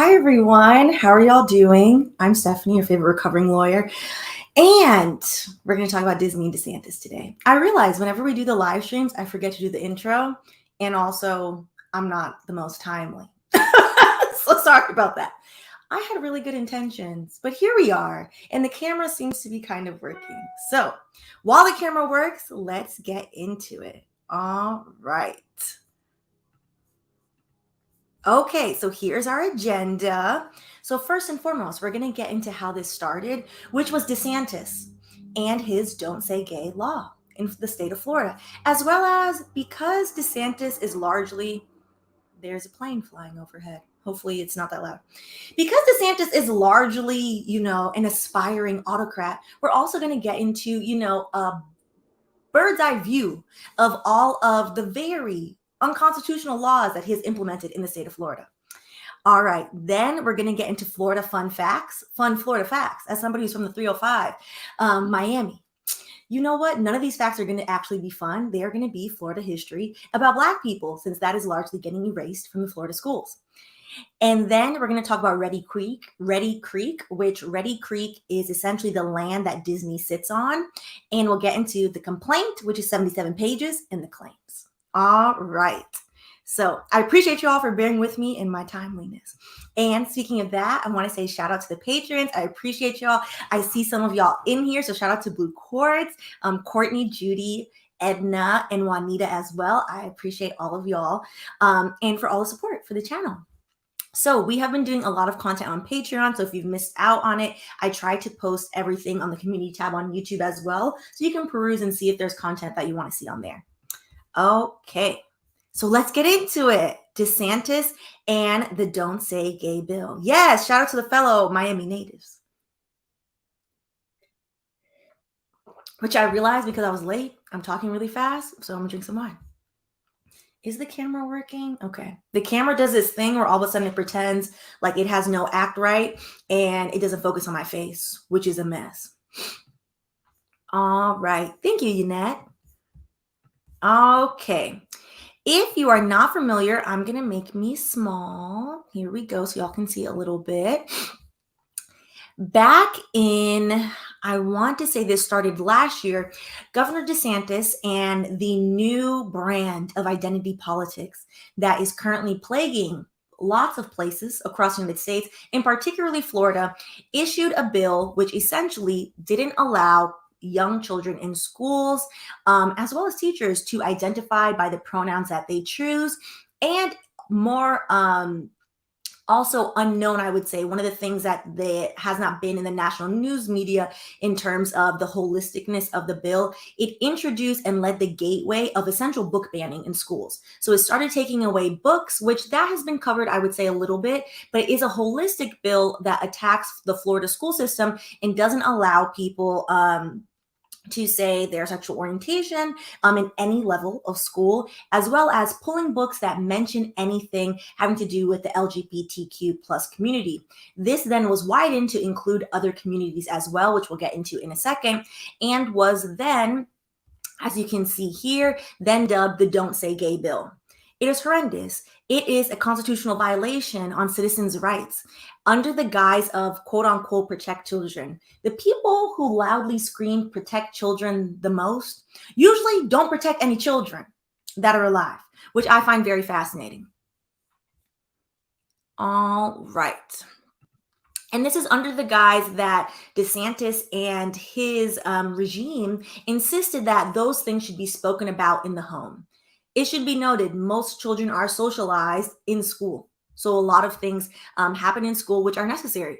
Hi, everyone. How are y'all doing? I'm Stephanie, your favorite recovering lawyer. And we're going to talk about Disney and DeSantis today. I realize whenever we do the live streams, I forget to do the intro. And also, I'm not the most timely. So sorry about that. I had really good intentions, but here we are. And the camera seems to be kind of working. So while the camera works, let's get into it. All right. Okay, so here's our agenda. So first and foremost, we're going to get into how this started, which was DeSantis and his Don't Say Gay law in the state of Florida, as well as because DeSantis is largely, there's a plane flying overhead. Hopefully it's not that loud. Because DeSantis is largely, an aspiring autocrat, we're also going to get into, a bird's eye view of all of the very unconstitutional laws that he has implemented in the state of Florida. All right, then we're going to get into Florida fun Florida facts. As somebody who's from the 305, Miami. You know what? None of these facts are going to actually be fun. They are going to be Florida history about Black people, since that is largely getting erased from the Florida schools. And then we're going to talk about Reedy Creek, which Reedy Creek is essentially the land that Disney sits on. And we'll get into the complaint, which is 77 pages, and the claims. All right. So I appreciate you all for bearing with me in my timeliness. And speaking of that, I want to say shout out to the patrons. I appreciate y'all. I see some of y'all in here. So shout out to Blue Quartz, Courtney, Judy, Edna, and Juanita as well. I appreciate all of y'all and for all the support for the channel. So we have been doing a lot of content on Patreon. So if you've missed out on it, I try to post everything on the community tab on YouTube as well. So you can peruse and see if there's content that you want to see on there. Okay, so let's get into it. DeSantis and the Don't Say Gay bill. Yes, shout out to the fellow Miami natives. Which I realized because I was late, I'm talking really fast, so I'm gonna drink some wine. Is the camera working? Okay. The camera does this thing where all of a sudden it pretends like it has no act right and it doesn't focus on my face, which is a mess. All right. Thank you, Yannette. Okay. If you are not familiar, I'm going to make me small. Here we go. So y'all can see a little bit. Back in, I want to say this started last year, Governor DeSantis and the new brand of identity politics that is currently plaguing lots of places across the United States, and particularly Florida, issued a bill which essentially didn't allow young children in schools, as well as teachers, to identify by the pronouns that they choose, and more also unknown, I would say, one of the things that has not been in the national news media in terms of the holisticness of the bill, it introduced and led the gateway of essential book banning in schools. So it started taking away books, which that has been covered, I would say, a little bit, but it is a holistic bill that attacks the Florida school system and doesn't allow people to say their sexual orientation in any level of school, as well as pulling books that mention anything having to do with the LGBTQ plus community. This then was widened to include other communities as well, which we'll get into in a second, and was then, as you can see here, then dubbed the Don't Say Gay bill. It is horrendous. It is a constitutional violation on citizens' rights under the guise of quote unquote protect children. The people who loudly scream protect children the most usually don't protect any children that are alive, which I find very fascinating. All right. And this is under the guise that DeSantis and his regime insisted that those things should be spoken about in the home. It should be noted, most children are socialized in school. So a lot of things happen in school which are necessary.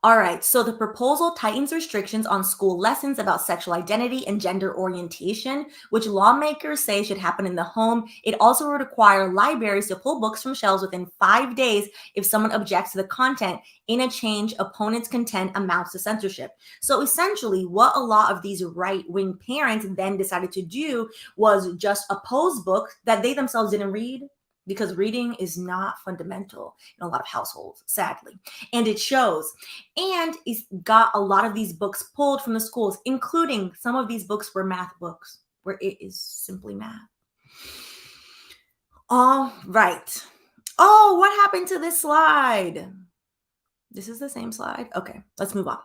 All right, so the proposal tightens restrictions on school lessons about sexual identity and gender orientation, which lawmakers say should happen in the home. It also would require libraries to pull books from shelves within 5 days if someone objects to the content. In a change, opponents contend amounts to censorship. So essentially, what a lot of these right-wing parents then decided to do was just oppose books that they themselves didn't read, because reading is not fundamental in a lot of households, sadly. And it shows. And it's got a lot of these books pulled from the schools, including some of these books were math books, where it is simply math. All right. Oh, what happened to this slide? This is the same slide. Okay, let's move on.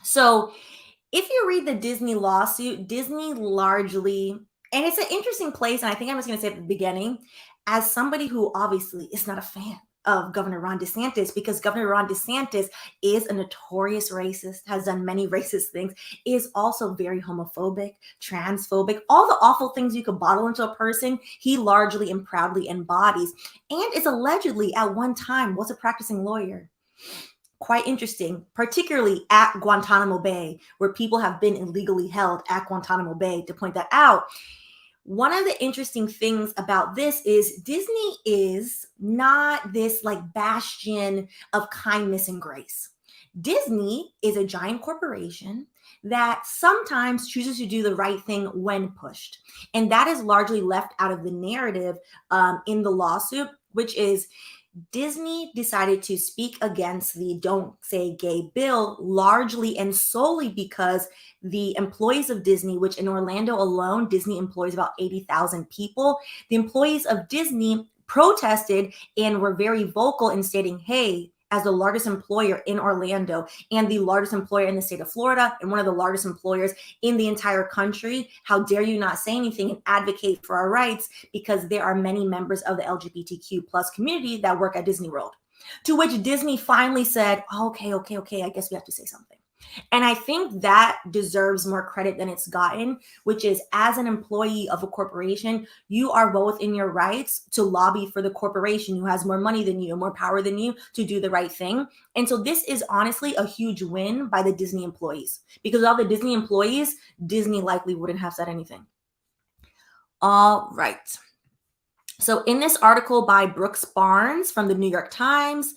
So if you read the Disney lawsuit, Disney largely, and it's an interesting place, and I think I'm just going to say at the beginning, as somebody who obviously is not a fan of Governor Ron DeSantis, because Governor Ron DeSantis is a notorious racist, has done many racist things, is also very homophobic, transphobic, all the awful things you could bottle into a person, he largely and proudly embodies, and is allegedly at one time was a practicing lawyer. Quite interesting, particularly at Guantanamo Bay, where people have been illegally held at Guantanamo Bay, to point that out. One of the interesting things about this is Disney is not this like bastion of kindness and grace. Disney is a giant corporation that sometimes chooses to do the right thing when pushed. And that is largely left out of the narrative in the lawsuit, which is Disney decided to speak against the Don't Say Gay bill largely and solely because the employees of Disney, which in Orlando alone, Disney employs about 80,000 people, the employees of Disney protested and were very vocal in stating, hey, as the largest employer in Orlando and the largest employer in the state of Florida and one of the largest employers in the entire country, how dare you not say anything and advocate for our rights, because there are many members of the LGBTQ plus community that work at Disney World. To which Disney finally said, okay, I guess we have to say something. And I think that deserves more credit than it's gotten, which is as an employee of a corporation, you are well within your rights to lobby for the corporation who has more money than you, more power than you, to do the right thing. And so this is honestly a huge win by the Disney employees, because without the Disney employees, Disney likely wouldn't have said anything. All right. So in this article by Brooks Barnes from the New York Times,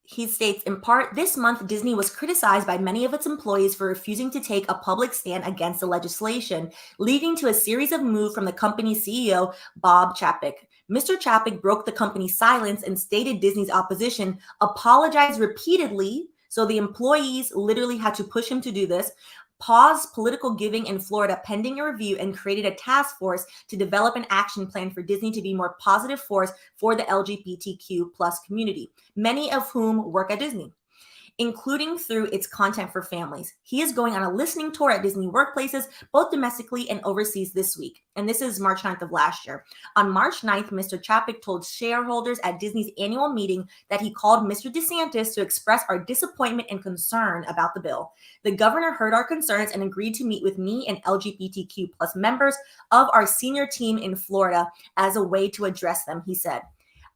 he states, in part, this month, Disney was criticized by many of its employees for refusing to take a public stand against the legislation, leading to a series of moves from the company's CEO, Bob Chapek. Mr. Chapek broke the company's silence and stated Disney's opposition, apologized repeatedly, so the employees literally had to push him to do this, paused political giving in Florida pending a review, and created a task force to develop an action plan for Disney to be a more positive force for the LGBTQ plus community, many of whom work at Disney, including through its content for families. He is going on a listening tour at Disney workplaces, both domestically and overseas this week. And this is March 9th of last year. On March 9th, Mr. Chapek told shareholders at Disney's annual meeting that he called Mr. DeSantis to express our disappointment and concern about the bill. The governor heard our concerns and agreed to meet with me and LGBTQ plus members of our senior team in Florida as a way to address them, he said.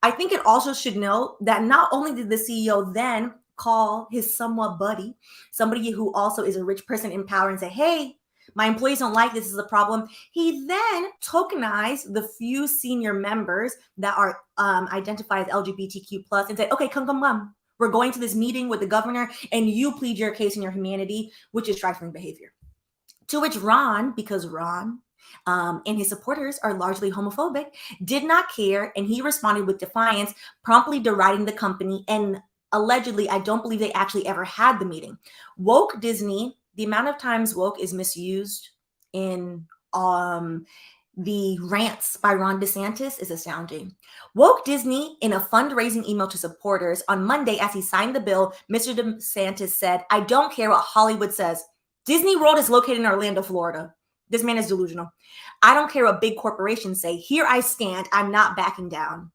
I think it also should note that not only did the CEO then call his somewhat buddy, somebody who also is a rich person in power, and say, hey, my employees don't like this is a problem. He then tokenized the few senior members that are identified as LGBTQ plus and said, okay, come. We're going to this meeting with the governor and you plead your case and your humanity, which is trifling behavior. To which Ron, because Ron and his supporters are largely homophobic, did not care, and he responded with defiance, promptly deriding the company, and allegedly, I don't believe they actually ever had the meeting. Woke Disney, the amount of times woke is misused in the rants by Ron DeSantis is astounding. Woke Disney, in a fundraising email to supporters on Monday as he signed the bill, Mr. DeSantis said, I don't care what Hollywood says. Disney World is located in Orlando, Florida. This man is delusional. I don't care what big corporations say. Here I stand. I'm not backing down.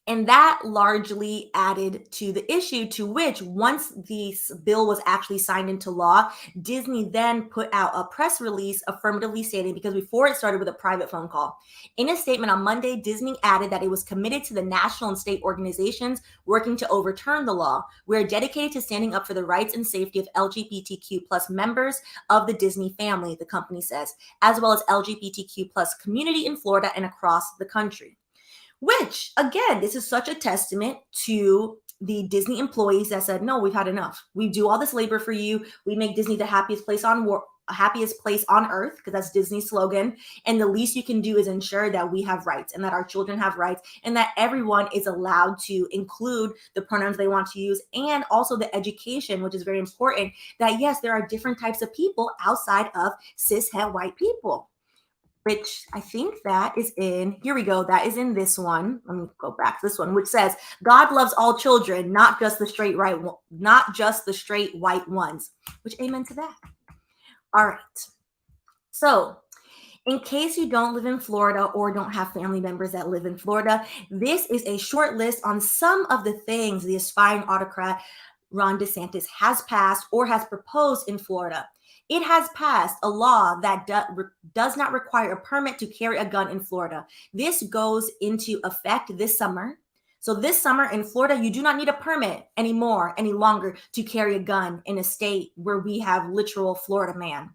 And that largely added to the issue, to which once this bill was actually signed into law, Disney then put out a press release affirmatively stating, because before it started with a private phone call. In a statement on Monday, Disney added that it was committed to the national and state organizations working to overturn the law. We are dedicated to standing up for the rights and safety of LGBTQ plus members of the Disney family, the company says, as well as LGBTQ plus community in Florida and across the country. Which, again, this is such a testament to the Disney employees that said, no, we've had enough. We do all this labor for you. We make Disney the happiest place on earth, because that's Disney's slogan. And the least you can do is ensure that we have rights and that our children have rights and that everyone is allowed to include the pronouns they want to use, and also the education, which is very important, that yes, there are different types of people outside of cis het white people. which I think that is in, here we go, that is in this one. Let me go back to this one, which says, God loves all children, not just the straight white ones, which amen to that. All right. So in case you don't live in Florida or don't have family members that live in Florida, this is a short list on some of the things the aspiring autocrat Ron DeSantis has passed or has proposed in Florida. It has passed a law that does not require a permit to carry a gun in Florida. This goes into effect this summer. So this summer in Florida, you do not need a permit any longer to carry a gun in a state where we have literal Florida man.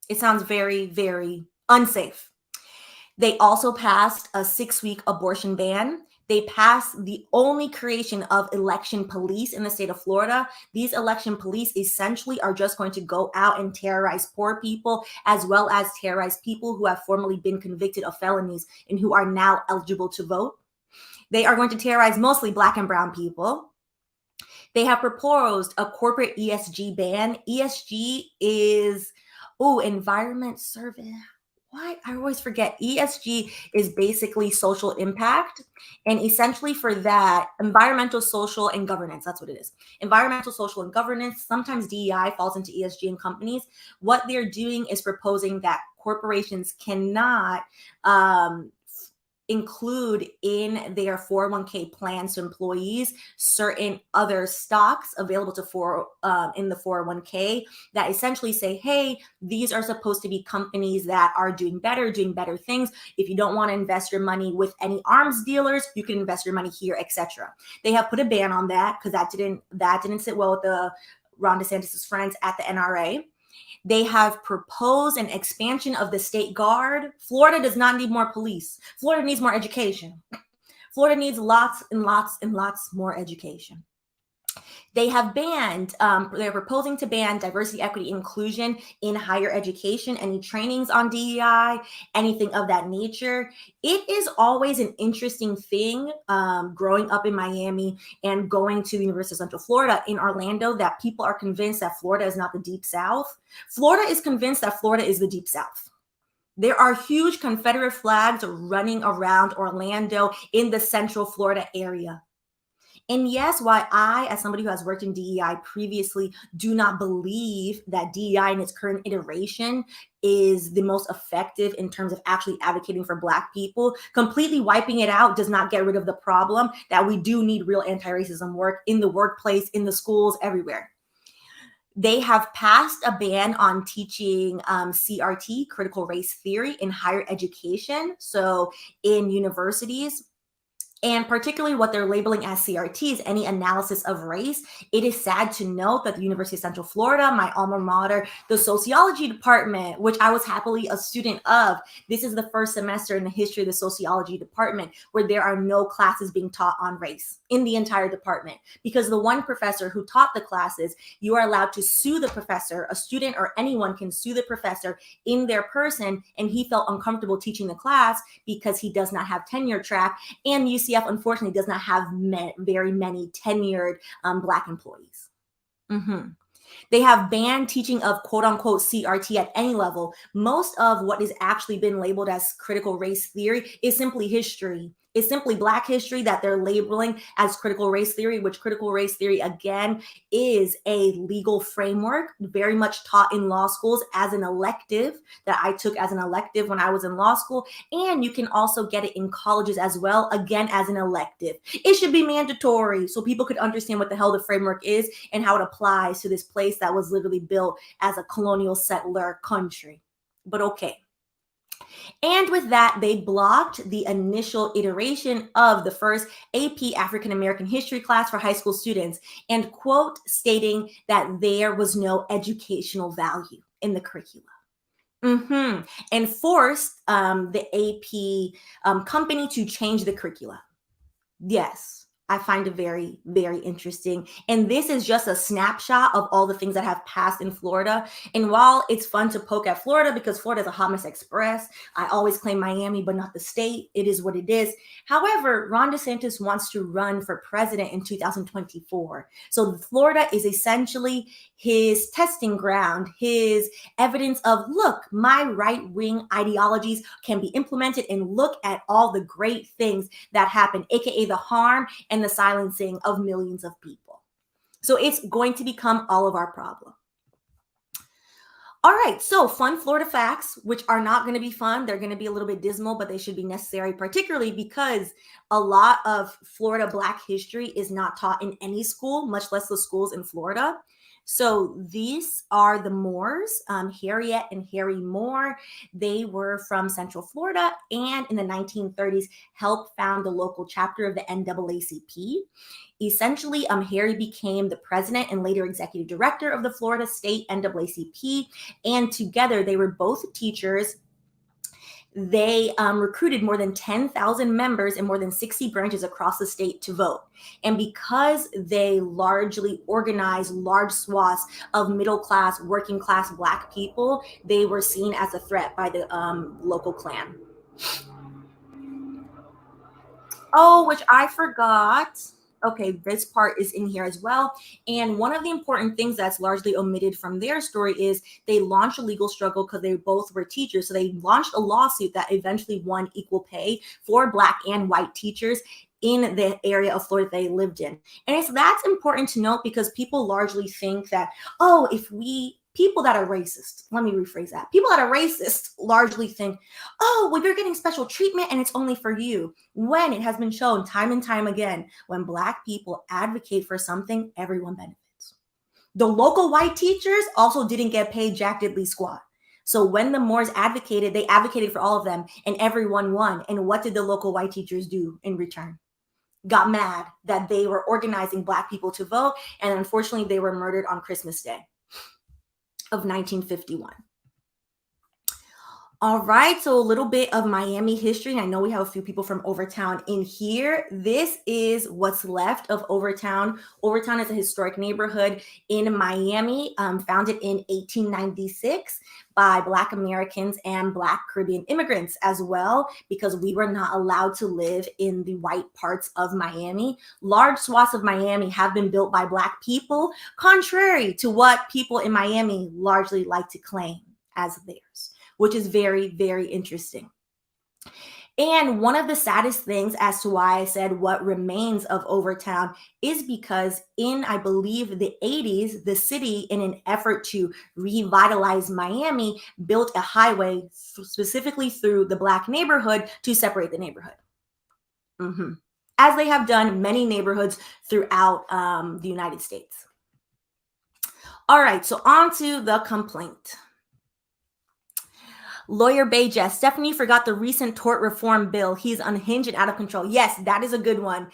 It sounds very, very unsafe. They also passed a 6-week abortion ban. They passed the only creation of election police in the state of Florida. These election police essentially are just going to go out and terrorize poor people, as well as terrorize people who have formerly been convicted of felonies and who are now eligible to vote. They are going to terrorize mostly Black and brown people. They have proposed a corporate ESG ban. ESG is, environment service. What? I always forget. ESG is basically social impact. And essentially for that, environmental, social, and governance, that's what it is. Environmental, social, and governance. Sometimes DEI falls into ESG in companies. What they're doing is proposing that corporations cannot include in their 401k plans to employees certain other stocks available to in the 401k that essentially say, hey, these are supposed to be companies that are doing better things. If you don't want to invest your money with any arms dealers, you can invest your money here, etc. They have put a ban on that because that didn't sit well with the Ron DeSantis' friends at the NRA. They have proposed an expansion of the state guard. Florida does not need more police. Florida needs more education. Florida needs lots and lots and lots more education. They have they're proposing to ban diversity, equity, inclusion in higher education, any trainings on DEI, anything of that nature. It is always an interesting thing growing up in Miami and going to the University of Central Florida in Orlando that people are convinced that Florida is not the Deep South. Florida is convinced that Florida is the Deep South. There are huge Confederate flags running around Orlando in the Central Florida area. And yes, why I, as somebody who has worked in DEI previously, do not believe that DEI in its current iteration is the most effective in terms of actually advocating for Black people. Completely wiping it out does not get rid of the problem that we do need real anti-racism work in the workplace, in the schools, everywhere. They have passed a ban on teaching CRT, critical race theory, in higher education, so in universities. And particularly what they're labeling as CRTs, any analysis of race. It is sad to note that the University of Central Florida, my alma mater, the sociology department, which I was happily a student of, this is the first semester in the history of the sociology department where there are no classes being taught on race in the entire department. Because the one professor who taught the classes, you are allowed to sue the professor. A student or anyone can sue the professor in their person, and he felt uncomfortable teaching the class because he does not have tenure track, and UCF unfortunately does not have very many tenured Black employees. They have banned teaching of quote unquote CRT at any level. Most of what has actually been labeled as critical race theory is simply history. It's simply Black history that they're labeling as critical race theory, which critical race theory, again, is a legal framework very much taught in law schools as an elective that I took as an elective when I was in law school. And you can also get it in colleges as well, again, as an elective. It should be mandatory so people could understand what the hell the framework is and how it applies to this place that was literally built as a colonial settler country. But okay. And with that, they blocked the initial iteration of the first AP African American history class for high school students, and quote, stating that there was no educational value in the curricula. And forced the AP company to change the curricula. Yes. I find it very, very interesting. And this is just a snapshot of all the things that have passed in Florida. And while it's fun to poke at Florida because Florida is a hot mess express, I always claim Miami, but not the state. It is what it is. However, Ron DeSantis wants to run for president in 2024. So Florida is essentially his testing ground, his evidence of, look, my right-wing ideologies can be implemented, and look at all the great things that happen, aka the harm and the silencing of millions of people. So it's going to become all of our problem. All right, so fun Florida facts, which are not going to be fun. They're going to be a little bit dismal, but they should be necessary, particularly because a lot of Florida Black history is not taught in any school, much less the schools in Florida. So these are the Moores, Harriet and Harry Moore. They were from Central Florida, and in the 1930s helped found the local chapter of the NAACP. Essentially, Harry became the president and later executive director of the Florida State NAACP, and together they were both teachers. They recruited more than 10,000 members in more than 60 branches across the state to vote. And because they largely organized large swaths of middle class, working class Black people, they were seen as a threat by the local clan. Oh, which I forgot. Okay, this part is in here as well. And one of the important things that's largely omitted from their story is they launched a legal struggle because they both were teachers. So they launched a lawsuit that eventually won equal pay for Black and white teachers in the area of Florida they lived in. And that's important to note because people largely think that, oh, people that are racist, let me rephrase that. People that are racist largely think, oh, well, you're getting special treatment and it's only for you. When it has been shown time and time again, when Black people advocate for something, everyone benefits. The local white teachers also didn't get paid jack diddly squat. So when the Moores advocated, they advocated for all of them and everyone won. And what did the local white teachers do in return? Got mad that they were organizing Black people to vote. And unfortunately, they were murdered on Christmas Day of 1951. All right, so a little bit of Miami history. I know we have a few people from Overtown in here. This is what's left of Overtown. Overtown is a historic neighborhood in Miami, founded in 1896 by Black Americans and Black Caribbean immigrants as well, because we were not allowed to live in the white parts of Miami. Large swaths of Miami have been built by Black people, contrary to what people in Miami largely like to claim as theirs, which is very, very interesting. And one of the saddest things as to why I said what remains of Overtown is because in, I believe, the 80s, the city, in an effort to revitalize Miami, built a highway specifically through the Black neighborhood to separate the neighborhood. As they have done many neighborhoods throughout the United States. All right, so on to the complaint. Lawyer Bayjess, Stephanie forgot the recent tort reform bill. He's unhinged and out of control. Yes, that is a good one.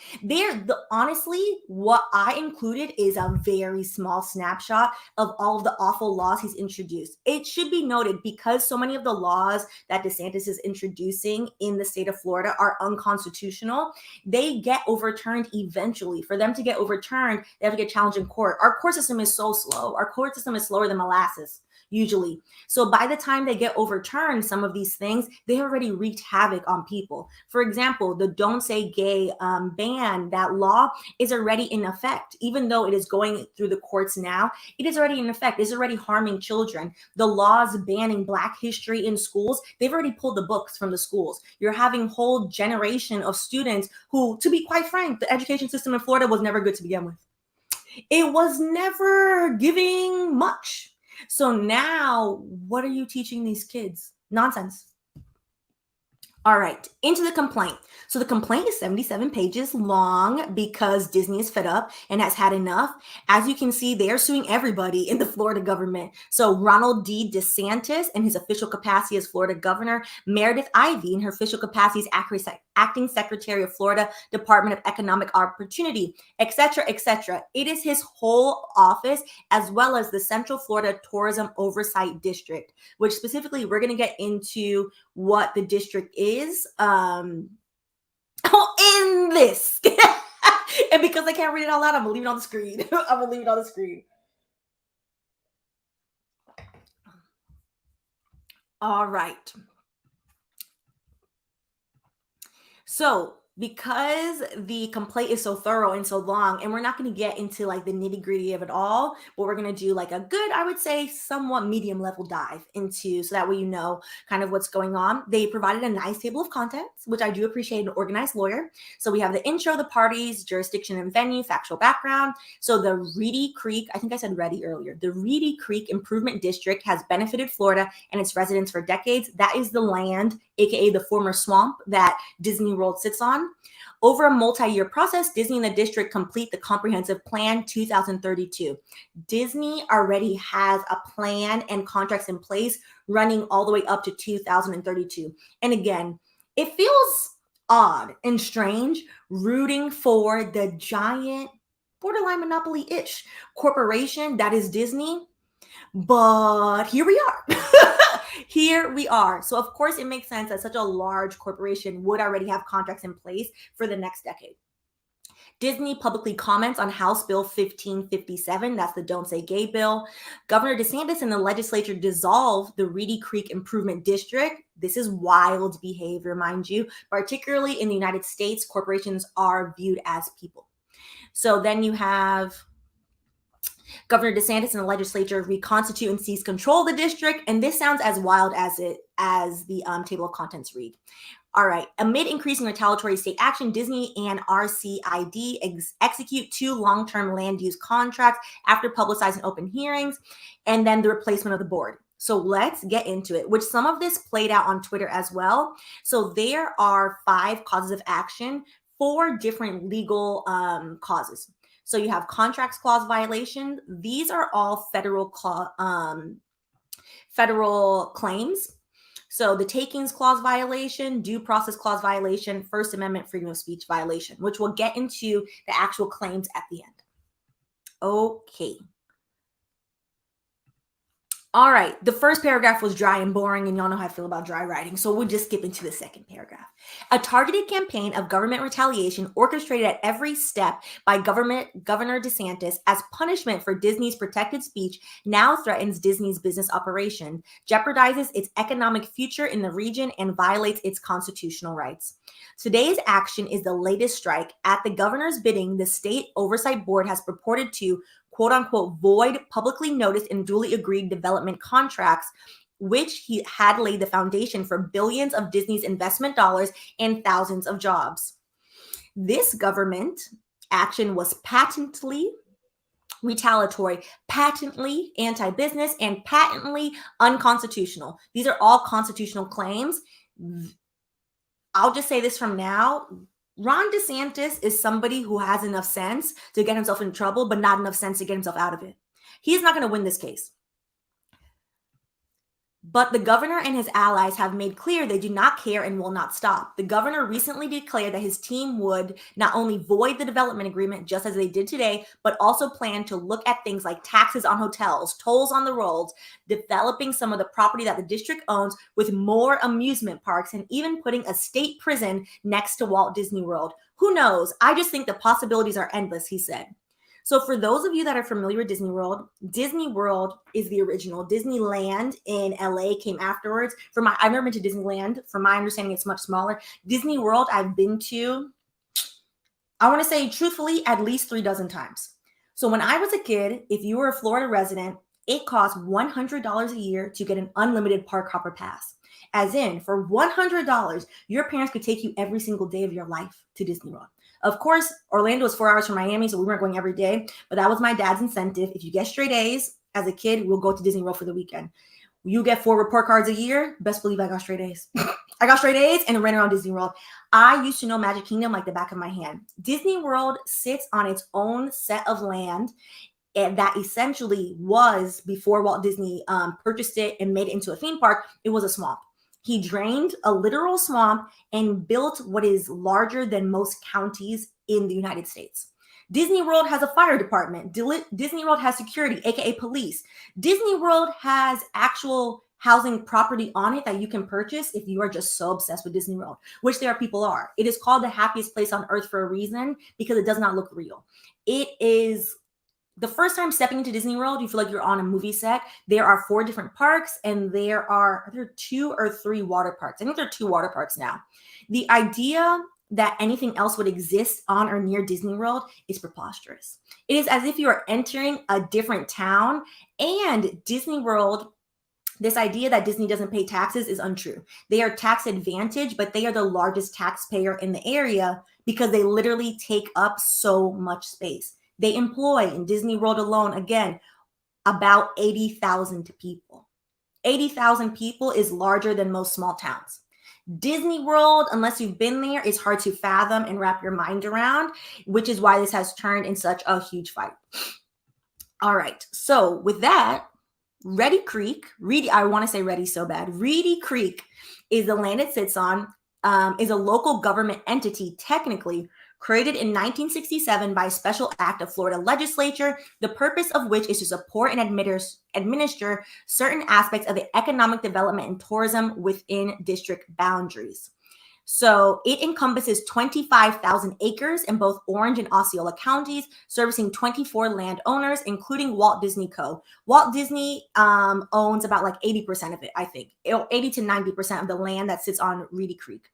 Honestly, what I included is a very small snapshot of all of the awful laws he's introduced. It should be noted, because so many of the laws that DeSantis is introducing in the state of Florida are unconstitutional, they get overturned eventually. For them to get overturned, they have to get challenged in court. Our court system is so slow. Our court system is slower than molasses, usually. So by the time they get overturned, some of these things, they already wreaked havoc on people. For example, the Don't Say Gay ban, that law is already in effect. Even though it is going through the courts now, it is already in effect. It's already harming children. The laws banning Black history in schools, they've already pulled the books from the schools. You're having whole generation of students who, to be quite frank, the education system in Florida was never good to begin with. It was never giving much. So now, what are you teaching these kids? Nonsense. All right, into the complaint. So the complaint is 77 pages long because Disney is fed up and has had enough. As you can see, they are suing everybody in the Florida government. So Ronald D. DeSantis in his official capacity as Florida governor, Meredith Ivey in her official capacity as acting secretary of Florida Department of Economic Opportunity, etc., etc. It is his whole office, as well as the Central Florida Tourism Oversight District, which specifically we're going to get into what the district is in this. And because I can't read it out loud, I'm gonna leave it on the screen. I'm gonna leave it on the screen. All right. So because the complaint is so thorough and so long, and we're not going to get into like the nitty gritty of it all, but we're going to do like a good, I would say, somewhat medium level dive into, so that way you know kind of what's going on. They provided a nice table of contents, which I do appreciate, an organized lawyer. So we have the intro, the parties, jurisdiction and venue, factual background. So the Reedy Creek, I think I said Reedy earlier, the Reedy Creek Improvement District has benefited Florida and its residents for decades. That is the land, aka the former swamp that Disney World sits on. Over a multi-year process, Disney and the district complete the Comprehensive Plan 2032. Disney already has a plan and contracts in place running all the way up to 2032. And again, it feels odd and strange rooting for the giant, borderline monopoly-ish corporation that is Disney. But here we are. Here we are. So, of course, it makes sense that such a large corporation would already have contracts in place for the next decade. Disney publicly comments on House Bill 1557. That's the Don't Say Gay bill. Governor DeSantis and the legislature dissolve the Reedy Creek Improvement District. This is wild behavior, mind you. Particularly in the United States, corporations are viewed as people. So then you have Governor DeSantis and the legislature reconstitute and seize control of the district. And this sounds as wild as the table of contents read. All right. Amid increasing retaliatory state action, Disney and RCID execute 2 long-term land use contracts after publicizing open hearings, and then the replacement of the board. So let's get into it, which some of this played out on Twitter as well. So there are 5 causes of action, 4 different legal causes. So you have contracts clause violation. These are all federal claims. So the takings clause violation, due process clause violation, First Amendment freedom of speech violation, which we'll get into the actual claims at the end. Okay. All right, the first paragraph was dry and boring, and y'all know how I feel about dry writing, so we'll just skip into the second paragraph. A targeted campaign of government retaliation orchestrated at every step by Governor DeSantis as punishment for Disney's protected speech now threatens Disney's business operation, jeopardizes its economic future in the region, and violates its constitutional rights. Today's action is the latest strike. At the governor's bidding, the State Oversight Board has purported to quote unquote void publicly noticed and duly agreed development contracts, which he had laid the foundation for billions of Disney's investment dollars and thousands of jobs. This government action was patently retaliatory, patently anti-business, and patently unconstitutional. These are all constitutional claims. I'll just say this from now. Ron DeSantis is somebody who has enough sense to get himself in trouble, but not enough sense to get himself out of it. He's not going to win this case. But the governor and his allies have made clear they do not care and will not stop. The governor recently declared that his team would not only void the development agreement, just as they did today, but also plan to look at things like taxes on hotels, tolls on the roads, developing some of the property that the district owns with more amusement parks, and even putting a state prison next to Walt Disney World. Who knows? I just think the possibilities are endless, he said. So for those of you that are familiar with Disney World is the original. Disneyland in LA came afterwards. I've never been to Disneyland. From my understanding, it's much smaller. Disney World, I've been to, I want to say truthfully, at least 3 dozen times. So when I was a kid, if you were a Florida resident, it cost $100 a year to get an unlimited park hopper pass. As in, for $100, your parents could take you every single day of your life to Disney World. Of course, Orlando is 4 hours from Miami, so we weren't going every day, but that was my dad's incentive. If you get straight A's as a kid, we'll go to Disney World for the weekend. You get 4 report cards a year. Best believe I got straight A's. I got straight A's and ran around Disney World. I used to know Magic Kingdom like the back of my hand. Disney World sits on its own set of land, and that essentially was, before Walt Disney purchased it and made it into a theme park, it was a swamp. He drained a literal swamp and built what is larger than most counties in the United States. Disney World has a fire department. Disney World has security, aka police. Disney World has actual housing property on it that you can purchase if you are just so obsessed with Disney World, which there are people are. It is called the happiest place on earth for a reason, because it does not look real. It is the first time stepping into Disney World, you feel like you're on a movie set. There are 4 different parks, and there are 2 or 3 water parks. I think there are 2 water parks now. The idea that anything else would exist on or near Disney World is preposterous. It is as if you are entering a different town, and Disney World, this idea that Disney doesn't pay taxes is untrue. They are tax advantaged, but they are the largest taxpayer in the area because they literally take up so much space. They employ in Disney World alone, again, about 80,000 people. 80,000 people is larger than most small towns. Disney World, unless you've been there, is hard to fathom and wrap your mind around, which is why this has turned in such a huge fight. All right, so with that, Reedy Creek, I want to say Reedy so bad. Reedy Creek is the land it sits on, is a local government entity, technically, created in 1967 by a special act of Florida legislature, the purpose of which is to support and administer certain aspects of the economic development and tourism within district boundaries. So it encompasses 25,000 acres in both Orange and Osceola counties, servicing 24 landowners, including Walt Disney Co. Walt Disney owns about like 80% of it, I think, 80 to 90% of the land that sits on Reedy Creek.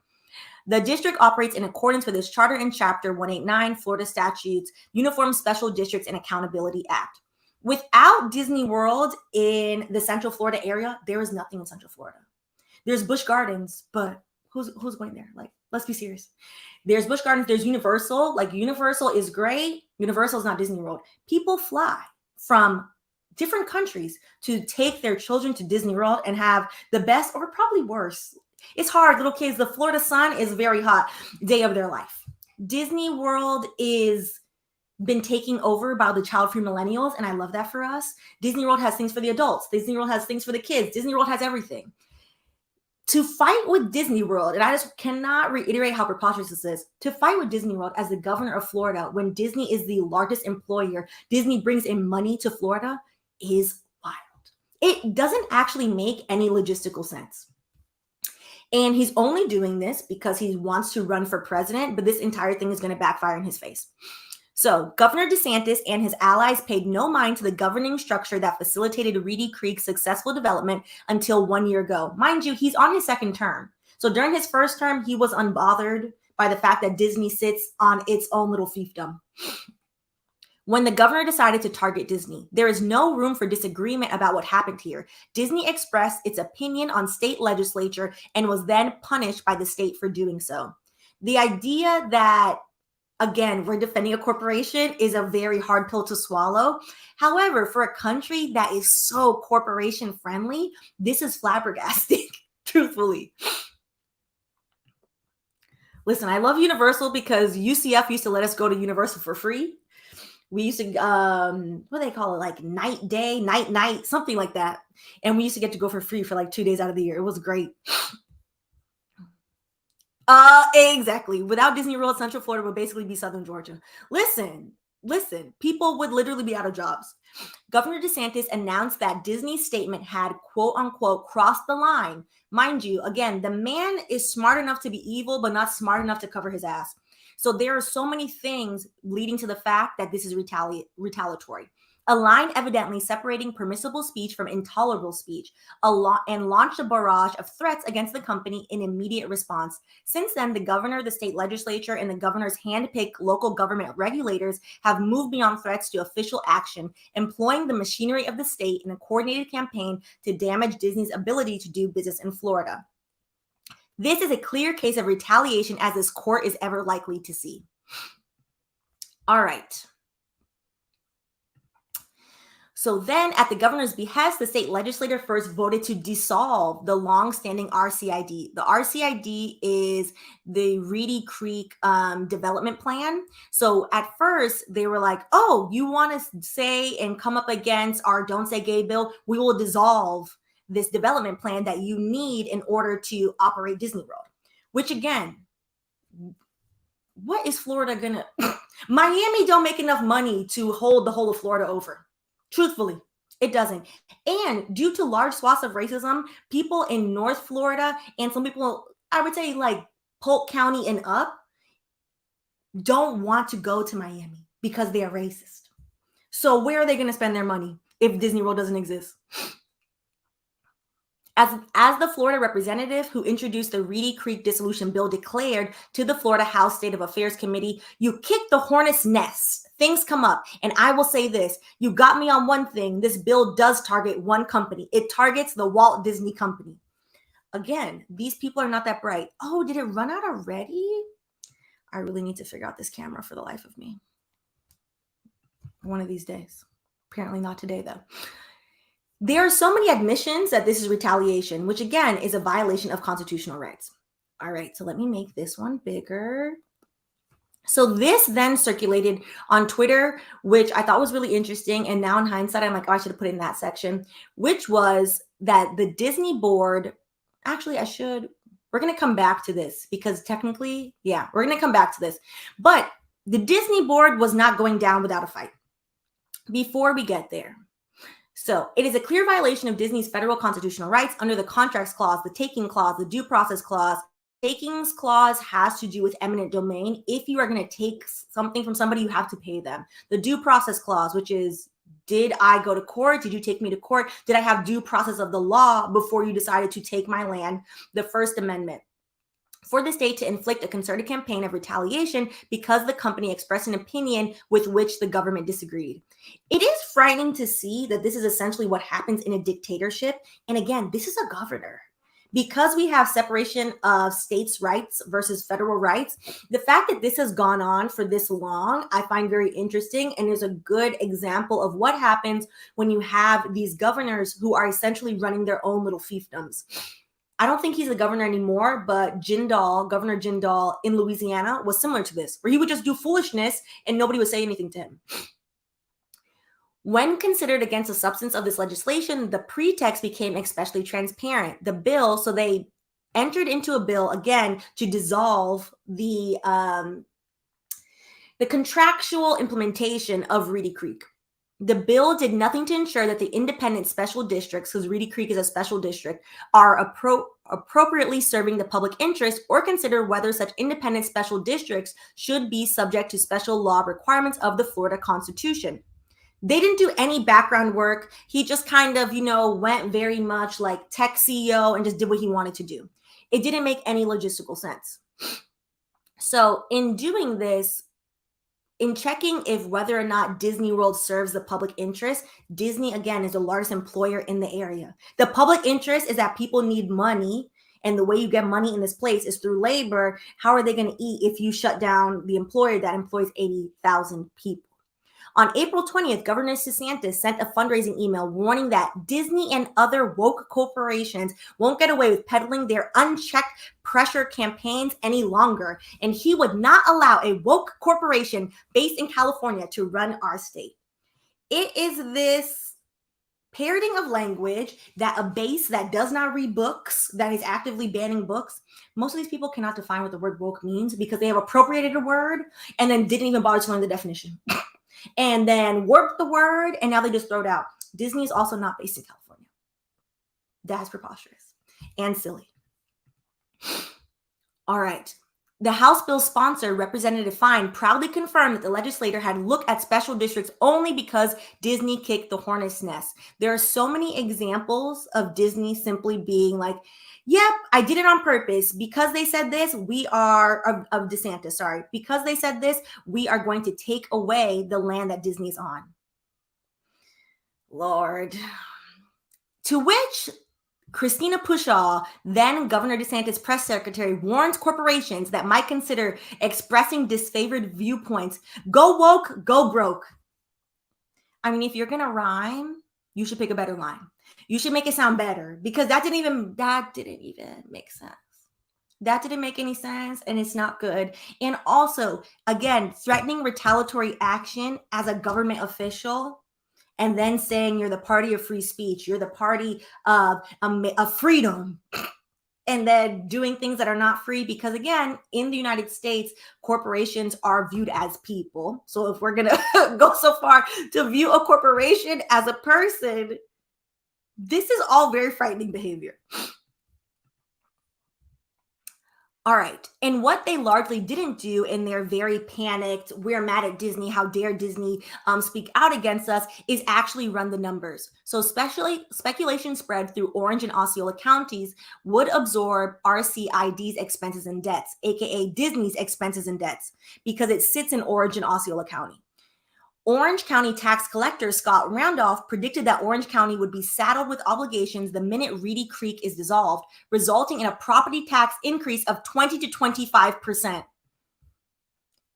The district operates in accordance with its charter and chapter 189, Florida statutes, Uniform Special Districts and Accountability Act. Without Disney World in the Central Florida area, there is nothing in Central Florida. There's Busch Gardens, but who's going there? Like, let's be serious. There's Busch Gardens, there's Universal. Like, Universal is great. Universal is not Disney World. People fly from different countries to take their children to Disney World and have the best, or probably worse. It's hard, little kids. The Florida sun is very hot day of their life. Disney World is been taking over by the child-free millennials, and I love that for us. Disney World has things for the adults. Disney World has things for the kids. Disney World has everything. To fight with Disney World, and I just cannot reiterate how preposterous this is, to fight with Disney World as the governor of Florida when Disney is the largest employer, Disney brings in money to Florida, is wild. It doesn't actually make any logistical sense. And he's only doing this because he wants to run for president, but this entire thing is going to backfire in his face. So Governor DeSantis and his allies paid no mind to the governing structure that facilitated Reedy Creek's successful development until 1 year ago. Mind you, he's on his second term. So during his first term, he was unbothered by the fact that Disney sits on its own little fiefdom. When the governor decided to target Disney, there is no room for disagreement about what happened here. Disney expressed its opinion on state legislature and was then punished by the state for doing so. The idea that, again, we're defending a corporation is a very hard pill to swallow. However, for a country that is so corporation friendly, this is flabbergasting, truthfully. Listen, I love Universal because UCF used to let us go to Universal for free. We used to, what do they call it? Like night, something like that. And we used to get to go for free for like 2 days out of the year. It was great. Exactly. Without Disney World, Central Florida would basically be Southern Georgia. Listen, people would literally be out of jobs. Governor DeSantis announced that Disney's statement had, quote unquote, crossed the line. Mind you, again, the man is smart enough to be evil, but not smart enough to cover his ass. So there are so many things leading to the fact that this is retaliatory. A line evidently separating permissible speech from intolerable speech, and launched a barrage of threats against the company in immediate response. Since then, the governor, the state legislature, and the governor's handpicked local government regulators have moved beyond threats to official action, employing the machinery of the state in a coordinated campaign to damage Disney's ability to do business in Florida. This is a clear case of retaliation, as this court is ever likely to see. All right. So then, at the governor's behest, the state legislature first voted to dissolve the long-standing RCID. The RCID is the Reedy Creek development plan. So at first, they were like, oh, you want to say and come up against our Don't Say Gay bill? We will dissolve this development plan that you need in order to operate Disney World. Which again, what is Florida gonna... Miami don't make enough money to hold the whole of Florida over. Truthfully, It doesn't. And due to large swaths of racism, people in North Florida and some people, I would say like Polk County and up, don't want to go to Miami because they are racist. So where are they going to spend their money if Disney World doesn't exist? As the Florida representative who introduced the Reedy Creek dissolution bill declared to the Florida House State of Affairs Committee, you kick the hornet's nest. Things come up. And I will say this, you got me on one thing. This bill does target one company. It targets the Walt Disney Company. Again, these people are not that bright. Oh, did it run out already? I really need to figure out this camera for the life of me. One of these days. Apparently not today, though. There are so many admissions that this is retaliation, which again is a violation of constitutional rights. All right, so let me make this one bigger. So this then circulated on Twitter, which I thought was really interesting. And now in hindsight, I'm like, oh, I should have put it in that section, which was that the Disney board, actually we're going to come back to this because technically, yeah, we're going to come back to this. But the Disney board was not going down without a fight. Before we get there. So it is a clear violation of Disney's federal constitutional rights under the contracts clause, the taking clause, the due process clause. Takings clause has to do with eminent domain. If you are going to take something from somebody, you have to pay them. The due process clause, which is, did I go to court? Did you take me to court? Did I have due process of the law before you decided to take my land? The First Amendment. For the state to inflict a concerted campaign of retaliation because the company expressed an opinion with which the government disagreed. It is frightening to see that this is essentially what happens in a dictatorship. And again, this is a governor. Because we have separation of states' rights versus federal rights, the fact that this has gone on for this long, I find very interesting and is a good example of what happens when you have these governors who are essentially running their own little fiefdoms. I don't think he's the governor anymore, but Governor Jindal in Louisiana was similar to this, where he would just do foolishness and nobody would say anything to him. When considered against the substance of this legislation, the pretext became especially transparent. The bill, so they entered into a bill, again, to dissolve the contractual implementation of Reedy Creek. The bill did nothing to ensure that the independent special districts, because Reedy Creek is a special district, are appropriately serving the public interest or consider whether such independent special districts should be subject to special law requirements of the Florida Constitution. They didn't do any background work. He just kind of, went very much like tech CEO and just did what he wanted to do. It didn't make any logistical sense. So in doing this, in checking if whether or not Disney World serves the public interest, Disney, again, is the largest employer in the area. The public interest is that people need money, and the way you get money in this place is through labor. How are they going to eat if you shut down the employer that employs 80,000 people? On April 20th, Governor DeSantis sent a fundraising email warning that Disney and other woke corporations won't get away with peddling their unchecked pressure campaigns any longer, and he would not allow a woke corporation based in California to run our state. It is this parroting of language that a base that does not read books, that is actively banning books. Most of these people cannot define what the word woke means because they have appropriated a word and then didn't even bother to learn the definition. And then warped the word, and now they just throw it out. Disney is also not based in California. That's preposterous and silly. All right. The House bill sponsor, Representative Fine, proudly confirmed that the legislator had looked at special districts only because Disney kicked the hornet's nest. There are so many examples of Disney simply being like, yep, I did it on purpose. Because they said this, of DeSantis, sorry. Because they said this, we are going to take away the land that Disney's on. Lord. To which Christina Pushaw, then Governor DeSantis' press secretary, warns corporations that might consider expressing disfavored viewpoints, go woke, go broke. I mean, if you're going to rhyme, you should pick a better line. You should make it sound better because that didn't even make sense. That didn't make any sense and it's not good. And also, again, threatening retaliatory action as a government official and then saying you're the party of free speech, you're the party of freedom. and then doing things that are not free, because again, in the United States, corporations are viewed as people. So if we're going to go so far to view a corporation as a person, this is all very frightening behavior. All right. And what they largely didn't do in their very panicked, we're mad at Disney, how dare Disney speak out against us, is actually run the numbers. So speculation spread through Orange and Osceola counties would absorb RCID's expenses and debts, aka Disney's expenses and debts, because it sits in Orange and Osceola County. Orange County tax collector Scott Randolph predicted that Orange County would be saddled with obligations the minute Reedy Creek is dissolved, resulting in a property tax increase of 20 to 25%.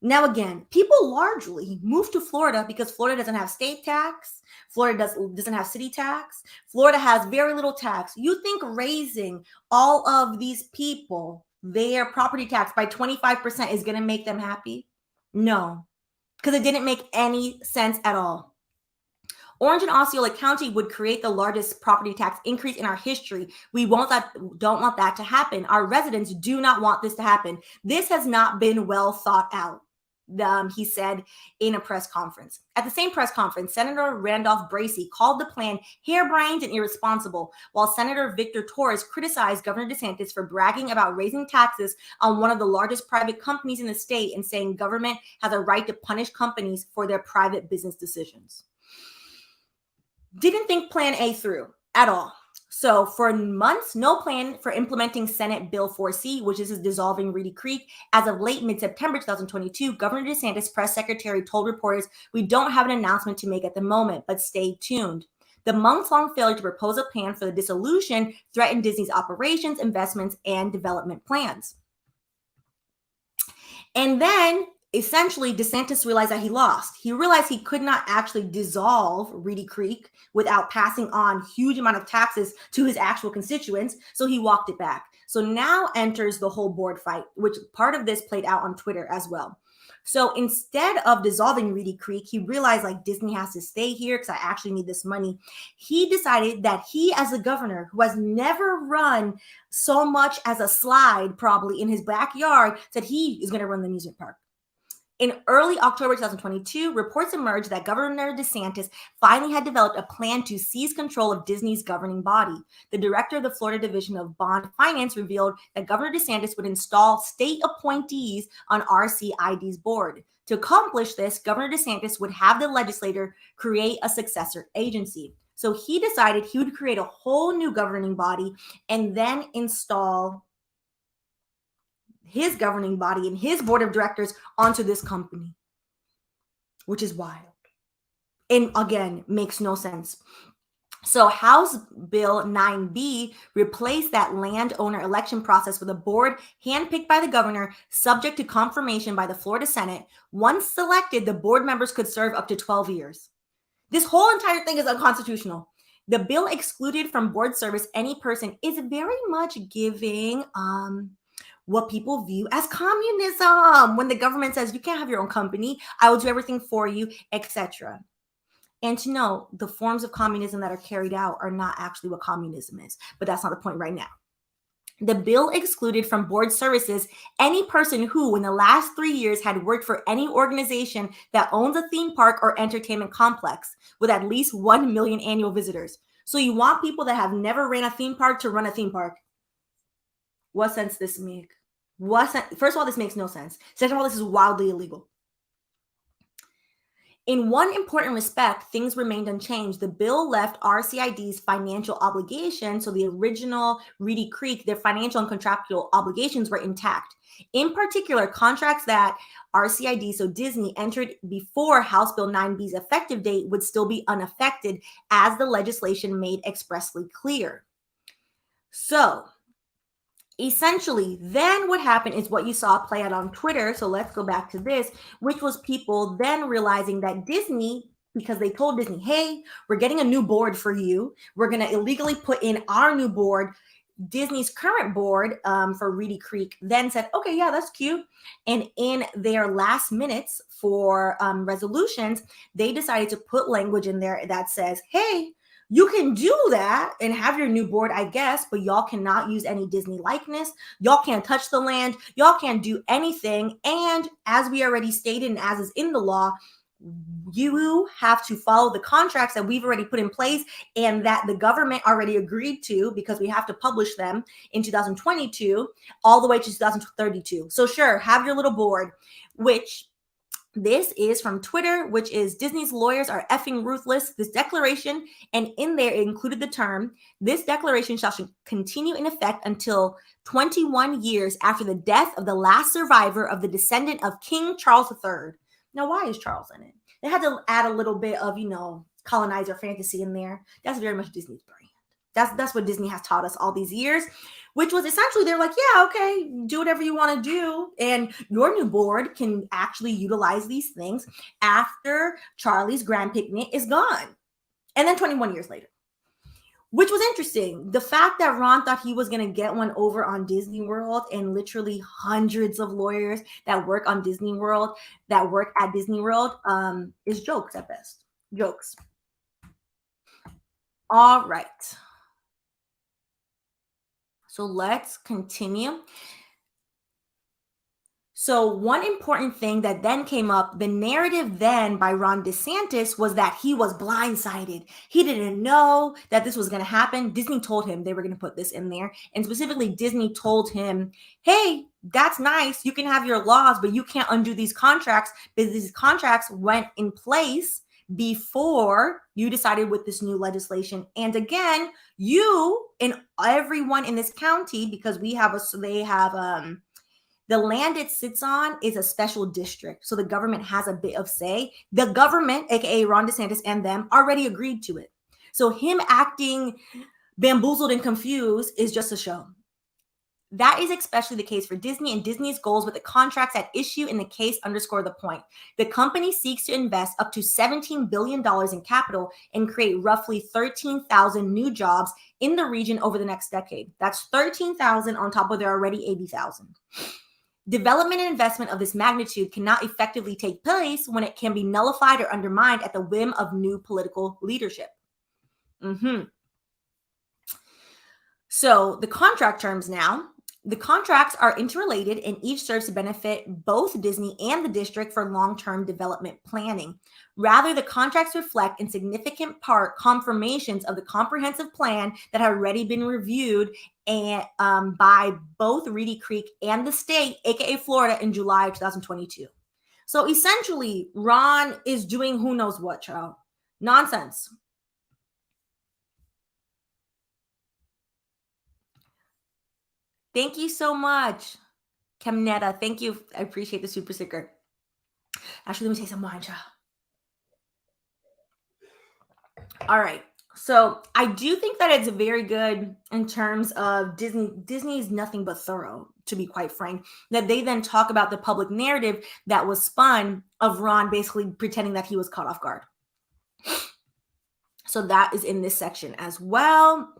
Now, again, people largely move to Florida because Florida doesn't have state tax. Florida doesn't have city tax. Florida has very little tax. You think raising all of these people, their property tax by 25% is going to make them happy? No. Because it didn't make any sense at all. Orange and Osceola County would create the largest property tax increase in our history. We don't want that to happen. Our residents do not want this to happen. This has not been well thought out, he said in a press conference. At the same press conference, Senator Randolph Bracy called the plan harebrained and irresponsible, while Senator Victor Torres criticized Governor DeSantis for bragging about raising taxes on one of the largest private companies in the state and saying government has a right to punish companies for their private business decisions. Didn't think Plan A through at all. So for months, no plan for implementing Senate Bill 4C, which is dissolving Reedy Creek. As of late mid-September 2022, Governor DeSantis' press secretary told reporters, "We don't have an announcement to make at the moment, but stay tuned." The months-long failure to propose a plan for the dissolution threatened Disney's operations, investments, and development plans. And then essentially, DeSantis realized that he lost. He realized he could not actually dissolve Reedy Creek without passing on huge amount of taxes to his actual constituents, so he walked it back. So now enters the whole board fight, which part of this played out on Twitter as well. So instead of dissolving Reedy Creek, he realized like Disney has to stay here because I actually need this money. He decided that he, as a governor who has never run so much as a slide probably in his backyard, said he is going to run the amusement park. In early October 2022, reports emerged that Governor DeSantis finally had developed a plan to seize control of Disney's governing body. The director of the Florida Division of Bond Finance revealed that Governor DeSantis would install state appointees on RCID's board. To accomplish this, Governor DeSantis would have the legislature create a successor agency. So he decided he would create a whole new governing body and then install his governing body and his board of directors onto this company, which is wild. And again, makes no sense. So House Bill 9B replaced that landowner election process with a board handpicked by the governor, subject to confirmation by the Florida Senate. Once selected, the board members could serve up to 12 years. This whole entire thing is unconstitutional. The bill excluded from board service any person is very much giving what people view as communism, when the government says you can't have your own company, I will do everything for you, etc. And to know the forms of communism that are carried out are not actually what communism is, but that's not the point right now. The bill excluded from board services any person who in the last 3 years had worked for any organization that owns a theme park or entertainment complex with at least 1 million annual visitors. So you want people that have never ran a theme park to run a theme park. What sense does this make? First of all, this makes no sense. Second of all, this is wildly illegal. In one important respect, things remained unchanged. The bill left RCID's financial obligations, so the original Reedy Creek, their financial and contractual obligations were intact. In particular, contracts that RCID, so Disney, entered before House Bill 9B's effective date would still be unaffected, as the legislation made expressly clear. So essentially, then what happened is what you saw play out on Twitter. So let's go back to this, which was people then realizing that Disney, because they told Disney, hey, we're getting a new board for you. We're going to illegally put in our new board. Disney's current board for Reedy Creek then said, okay, yeah, that's cute. And in their last minutes for resolutions, they decided to put language in there that says, hey, You can do that and have your new board, I guess, but y'all cannot use any Disney likeness. Y'all can't touch the land. Y'all can't do anything. And as we already stated, and as is in the law, you have to follow the contracts that we've already put in place and that the government already agreed to, because we have to publish them in 2022 all the way to 2032. So sure, have your little board, which this is from Twitter, which is Disney's lawyers are effing ruthless. This declaration, and in there it included the term, this declaration shall continue in effect until 21 years after the death of the last survivor of the descendant of King Charles III. Now, why is Charles in it? They had to add a little bit of, colonizer fantasy in there. That's very much Disney's brand. That's what Disney has taught us all these years, which was essentially they're like, yeah, okay, do whatever you want to do. And your new board can actually utilize these things after Charlie's grand picnic is gone. And then 21 years later, which was interesting. The fact that Ron thought he was going to get one over on Disney World, and literally hundreds of lawyers that work on Disney World, that work at Disney World, is jokes at best. Jokes. All right. So let's continue. So one important thing that then came up, the narrative then by Ron DeSantis was that he was blindsided. He didn't know that this was going to happen. Disney told him they were going to put this in there. And specifically, Disney told him, hey, that's nice. You can have your laws, but you can't undo these contracts because these contracts went in place before you decided with this new legislation. And again, you and everyone in this county, because the land it sits on is a special district. So the government has a bit of say. The government, aka Ron DeSantis and them, already agreed to it. So him acting bamboozled and confused is just a show. That is especially the case for Disney, and Disney's goals with the contracts at issue in the case underscore the point. The company seeks to invest up to $17 billion in capital and create roughly 13,000 new jobs in the region over the next decade. That's 13,000 on top of their already 80,000. Development and investment of this magnitude cannot effectively take place when it can be nullified or undermined at the whim of new political leadership. So the contract terms now. The contracts are interrelated and each serves to benefit both Disney and the district for long-term development planning. Rather, the contracts reflect in significant part confirmations of the comprehensive plan that had already been reviewed by both Reedy Creek and the state, aka Florida, in July of 2022. So essentially, Ron is doing who knows what, child. Nonsense. Thank you so much, Camnetta. Thank you. I appreciate the super sticker. Actually, let me take some wine, child. All right. So I do think that it's very good in terms of Disney. Disney is nothing but thorough, to be quite frank, that they then talk about the public narrative that was spun of Ron basically pretending that he was caught off guard. So that is in this section as well.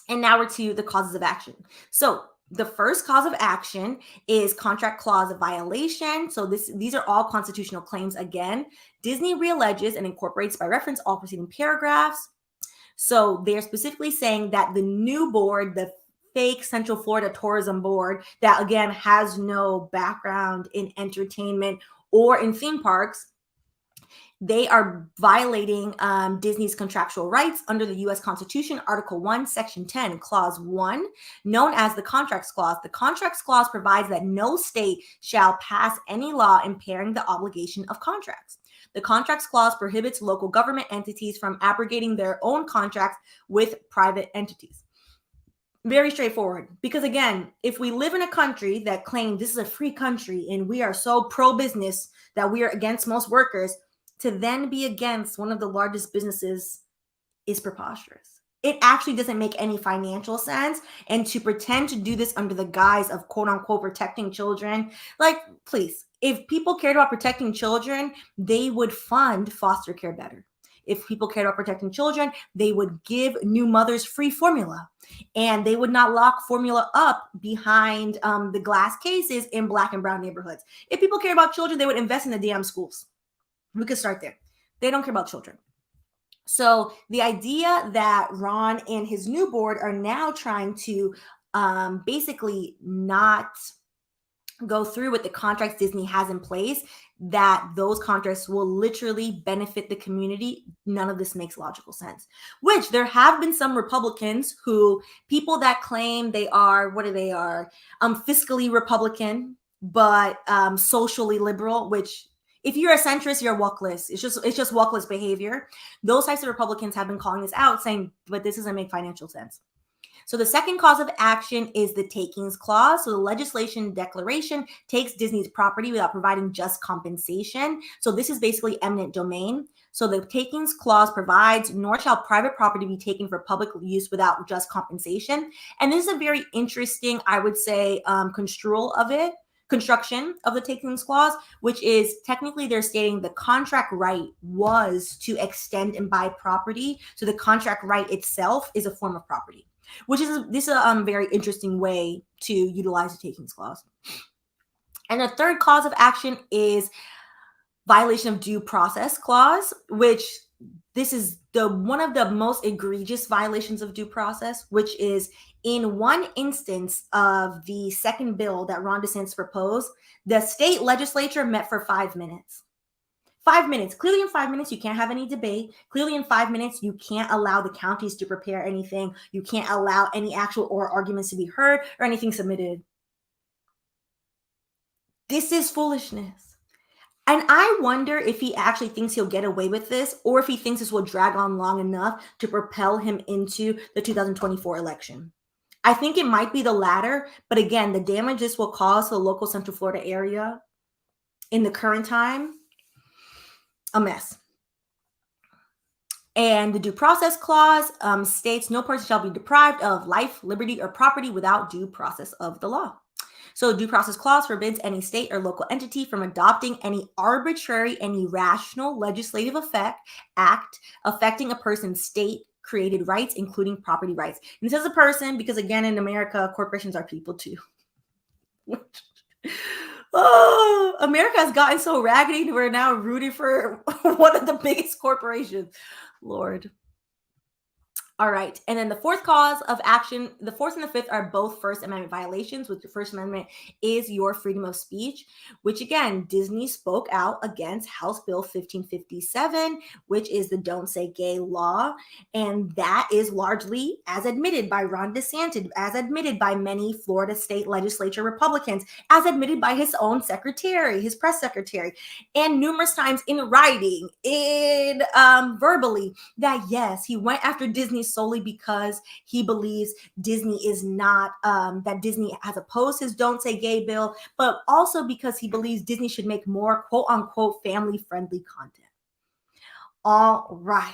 And now we're to the causes of action. So the first cause of action is contract clause violation. So these are all constitutional claims. Again, Disney realleges and incorporates by reference all preceding paragraphs. So they're specifically saying that the new board, the fake Central Florida Tourism Board, that again has no background in entertainment or in theme parks, they are violating Disney's contractual rights under the U.S. Constitution, Article 1, Section 10, Clause 1, known as the Contracts Clause. The Contracts Clause provides that no state shall pass any law impairing the obligation of contracts. The Contracts Clause prohibits local government entities from abrogating their own contracts with private entities. Very straightforward. Because again, if we live in a country that claims this is a free country and we are so pro-business that we are against most workers, to then be against one of the largest businesses is preposterous. It actually doesn't make any financial sense. And to pretend to do this under the guise of quote unquote protecting children, like, please, if people cared about protecting children, they would fund foster care better. If people cared about protecting children, they would give new mothers free formula, and they would not lock formula up behind the glass cases in Black and brown neighborhoods. If people care about children, they would invest in the damn schools. We could start there. They don't care about children. So the idea that Ron and his new board are now trying to basically not go through with the contracts Disney has in place, that those contracts will literally benefit the community. None of this makes logical sense. Which there have been some Republicans people that claim they are, fiscally Republican, but socially liberal, which if you're a centrist, you're wockless. It's just wockless behavior. Those types of Republicans have been calling this out, saying, but this doesn't make financial sense. So the second cause of action is the takings clause. So the legislation declaration takes Disney's property without providing just compensation. So this is basically eminent domain. So the takings clause provides, nor shall private property be taken for public use without just compensation. And this is a very interesting, I would say, construction of the takings clause, which is technically they're stating the contract right was to extend and buy property. So the contract right itself is a form of property, which is a very interesting way to utilize the takings clause. And the third cause of action is violation of due process clause, which this is one of the most egregious violations of due process, which is in one instance of the second bill that Ron DeSantis proposed, the state legislature met for 5 minutes. 5 minutes. Clearly in 5 minutes, you can't have any debate. Clearly in 5 minutes, you can't allow the counties to prepare anything. You can't allow any actual oral arguments to be heard or anything submitted. This is foolishness. And I wonder if he actually thinks he'll get away with this, or if he thinks this will drag on long enough to propel him into the 2024 election. I think it might be the latter, but again, the damage this will cause to the local Central Florida area in the current time, a mess. And the due process clause states no person shall be deprived of life, liberty, or property without due process of the law. So due process clause forbids any state or local entity from adopting any arbitrary and irrational legislative act affecting a person's state created rights, including property rights. And this is a person because, again, in America, corporations are people too. Oh, America has gotten so raggedy we're now rooting for one of the biggest corporations. Lord. All right. And then the fourth cause of action, the fourth and the fifth are both First Amendment violations, which the First Amendment is your freedom of speech, which again, Disney spoke out against House Bill 1557, which is the Don't Say Gay law. And that is largely, as admitted by Ron DeSantis, as admitted by many Florida state legislature Republicans, as admitted by his own secretary, his press secretary, and numerous times in writing, in verbally, that yes, he went after Disney solely because he believes Disney is not, that Disney has opposed his Don't Say Gay bill, but also because he believes Disney should make more quote unquote family friendly content. All right.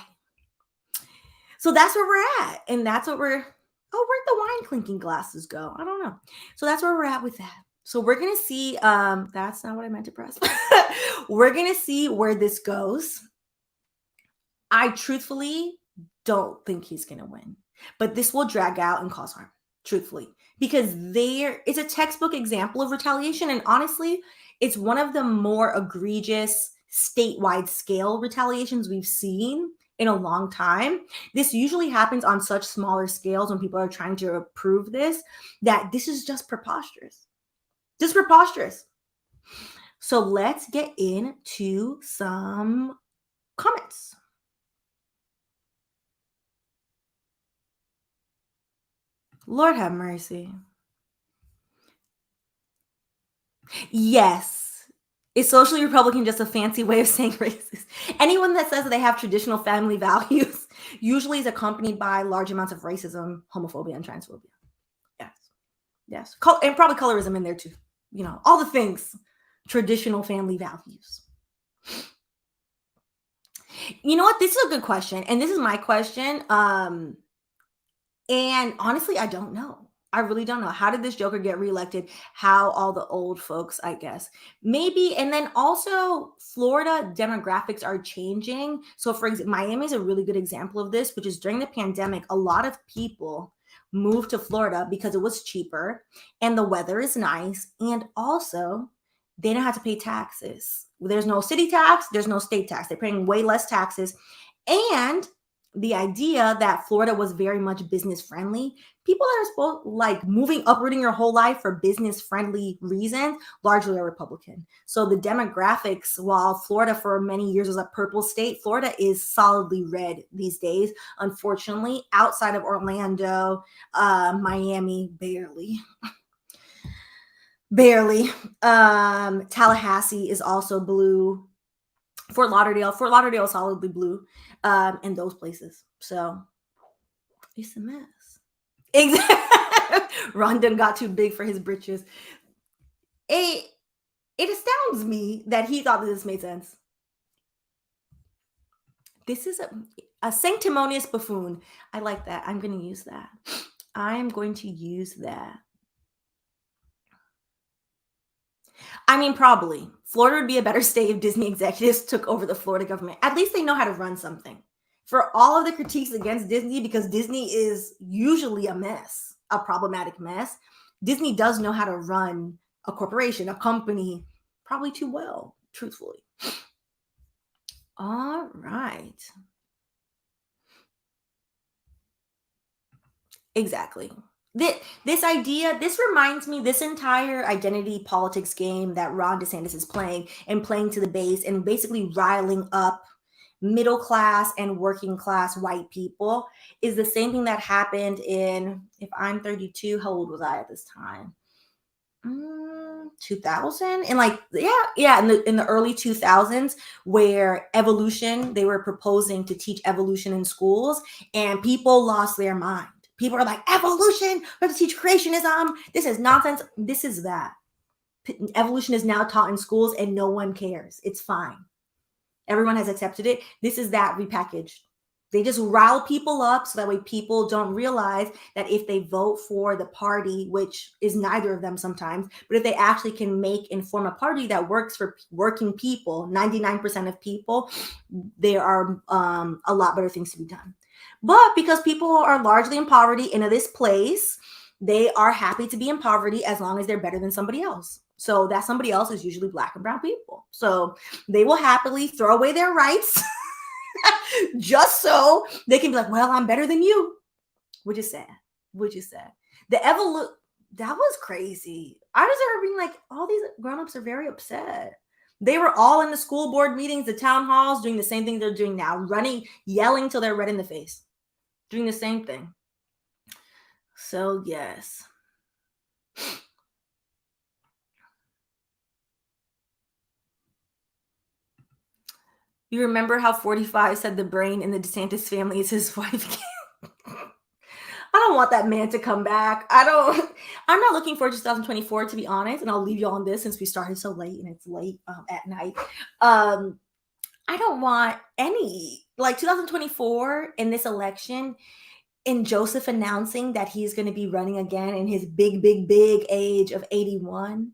So that's where we're at. And that's what where'd the wine clinking glasses go? I don't know. So that's where we're at with that. So we're going to see, that's not what I meant to press. We're going to see where this goes. I truthfully don't think he's going to win, but this will drag out and cause harm, truthfully, because there is a textbook example of retaliation. And honestly, it's one of the more egregious statewide scale retaliations we've seen in a long time. This usually happens on such smaller scales when people are trying to approve this, that this is just preposterous. Just preposterous. So let's get into some comments. Lord have mercy. Yes. Is socially Republican just a fancy way of saying racist? Anyone that says that they have traditional family values usually is accompanied by large amounts of racism, homophobia, and transphobia. Yes. Yes. And probably colorism in there too. You know, all the things. Traditional family values. You know what? This is a good question. And this is my question. And honestly, I don't know. I really don't know. How did this Joker get reelected? How all the old folks, I guess. Maybe. And then also Florida demographics are changing. So for example, Miami is a really good example of this, which is during the pandemic, a lot of people moved to Florida because it was cheaper and the weather is nice. And also they don't have to pay taxes. There's no city tax. There's no state tax. They're paying way less taxes. And the idea that Florida was very much business friendly. People that are supposed like moving, uprooting your whole life for business friendly reasons, largely are Republican. So the demographics, while Florida for many years was a purple state, Florida is solidly red these days. Unfortunately, outside of Orlando, Miami, barely. Tallahassee is also blue. Fort Lauderdale is solidly blue, in those places. So it's a mess. Exactly. Ron done got too big for his britches. It astounds me that he thought that this made sense. This is a sanctimonious buffoon. I like that. I'm going to use that. I'm going to use that. I mean, probably. Florida would be a better state if Disney executives took over the Florida government. At least they know how to run something. For all of the critiques against Disney, because Disney is usually a mess, a problematic mess, Disney does know how to run a corporation, a company, probably too well, truthfully. All right. Exactly. This idea, this reminds me, this entire identity politics game that Ron DeSantis is playing and playing to the base and basically riling up middle class and working class white people is the same thing that happened in, if I'm 32, how old was I at this time? 2000 and like in the early 2000s, where evolution, they were proposing to teach evolution in schools and people lost their mind. People are like, evolution, we have to teach creationism, this is nonsense. This is that evolution is now taught in schools and no one cares. It's fine, everyone has accepted it. This is that repackaged. They just rile people up so that way people don't realize that if they vote for the party, which is neither of them sometimes, but if they actually can make and form a party that works for working people, 99% of people, there are a lot better things to be done. But because people are largely in poverty in this place, they are happy to be in poverty as long as they're better than somebody else. So that somebody else is usually Black and brown people. So they will happily throw away their rights just so they can be like, well, I'm better than you, which is sad. That was crazy. I just remember being like, all these grown-ups are very upset. They were all in the school board meetings, the town halls, doing the same thing they're doing now, running, yelling till they're red in the face, doing the same thing. So yes. You remember how 45 said the brain in the DeSantis family is his wife? I don't want that man to come back. I'm not looking forward to 2024, to be honest. And I'll leave you on this since we started so late and it's late at night. I don't want any, like 2024 in this election, in Joseph announcing that he's going to be running again in his big age of 81,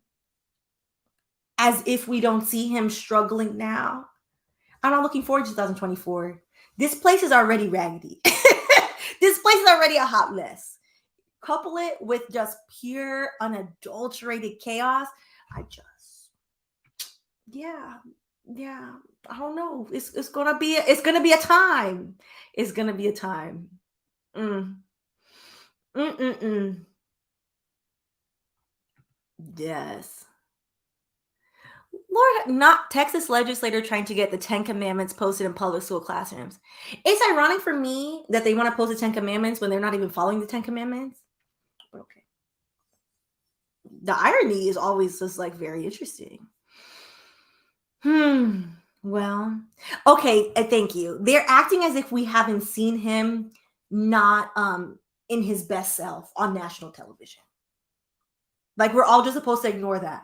as if we don't see him struggling now. I'm not looking forward to 2024. This place is already raggedy. This place is already a hot mess. Couple it with just pure, unadulterated chaos. Yeah. I don't know. It's gonna be a time. It's gonna be a time. Yes. Lord, not Texas legislator trying to get the 10 Commandments posted in public school classrooms. It's ironic for me that they want to post the 10 Commandments when they're not even following the 10 Commandments. Okay. The irony is always just like very interesting. Well, okay. Thank you. They're acting as if we haven't seen him not in his best self on national television. Like we're all just supposed to ignore that.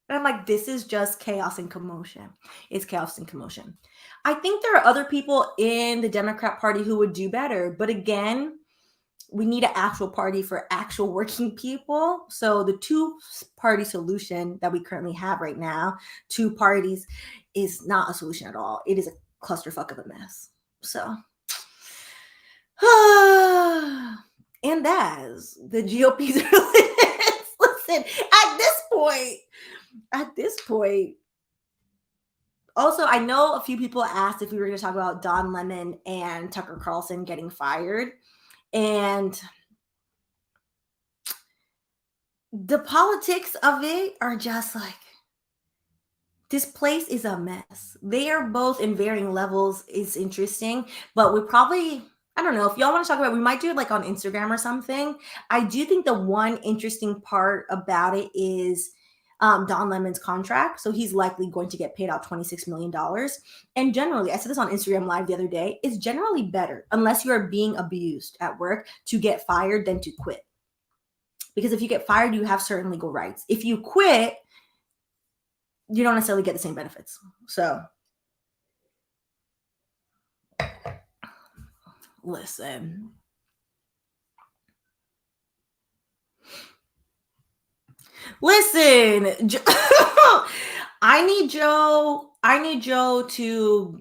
And I'm like, this is just chaos and commotion. It's chaos and commotion. I think there are other people in the Democrat Party who would do better. But again, we need an actual party for actual working people. So the two-party solution that we currently have right now, two parties, is not a solution at all. It is a clusterfuck of a mess. So, and that's the GOP's listen, at this point, Also, I know a few people asked if we were going to talk about Don Lemon and Tucker Carlson getting fired. And the politics of it are just like, this place is a mess. They are both in varying levels. It's interesting, but we probably, I don't know, if y'all want to talk about it, we might do it like on Instagram or something. I do think the one interesting part about it is Don Lemon's contract. So he's likely going to get paid out $26 million. And generally, I said this on Instagram Live the other day, it's generally better, unless you are being abused at work, to get fired than to quit. Because if you get fired, you have certain legal rights. If you quit, you don't necessarily get the same benefits. So listen. I need Joe to